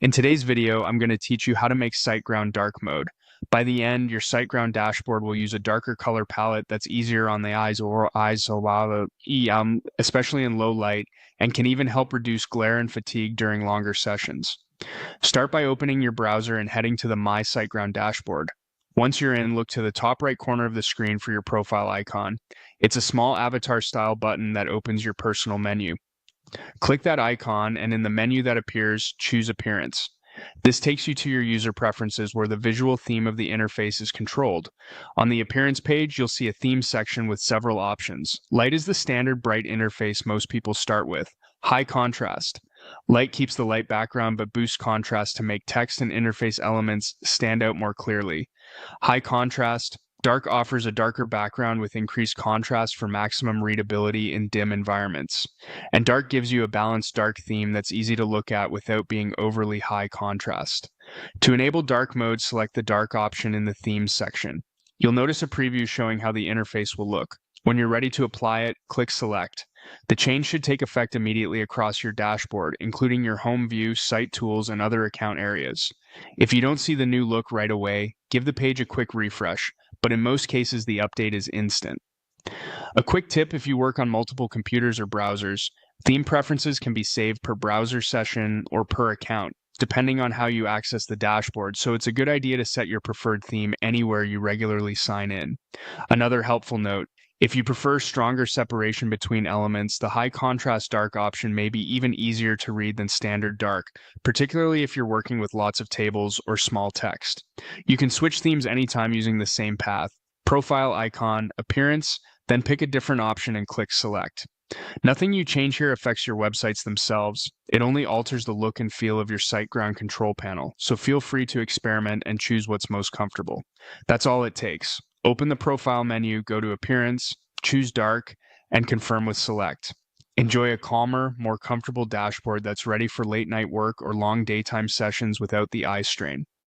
In today's video, I'm going to teach you how to make Siteground dark mode. By the end, your Siteground dashboard will use a darker color palette that's easier on the eyes especially in low light, and can even help reduce glare and fatigue during longer sessions. Start by opening your browser and heading to the My Siteground dashboard. Once you're in, look to the top right corner of the screen for your profile icon. It's a small avatar-style button that opens your personal menu. Click that icon, and in the menu that appears, choose Appearance. This takes you to your user preferences where the visual theme of the interface is controlled. On the Appearance page, you'll see a theme section with several options. Light is the standard bright interface most people start with. High contrast. Light keeps the light background but boosts contrast to make text and interface elements stand out more clearly. High contrast. Dark offers a darker background with increased contrast for maximum readability in dim environments. And dark gives you a balanced dark theme that's easy to look at without being overly high contrast. To enable dark mode, select the dark option in the themes section. You'll notice a preview showing how the interface will look. When you're ready to apply it, click Select. The change should take effect immediately across your dashboard, including your home view, site tools, and other account areas. If you don't see the new look right away, give the page a quick refresh, but in most cases the update is instant. A quick tip if you work on multiple computers or browsers, theme preferences can be saved per browser session or per account, depending on how you access the dashboard, so it's a good idea to set your preferred theme anywhere you regularly sign in. Another helpful note, if you prefer stronger separation between elements, the high contrast dark option may be even easier to read than standard dark, particularly if you're working with lots of tables or small text. You can switch themes anytime using the same path. Profile icon, Appearance, then pick a different option and click Select. Nothing you change here affects your websites themselves. It only alters the look and feel of your SiteGround control panel, so feel free to experiment and choose what's most comfortable. That's all it takes. Open the profile menu, go to Appearance, choose Dark, and confirm with Select. Enjoy a calmer, more comfortable dashboard that's ready for late night work or long daytime sessions without the eye strain.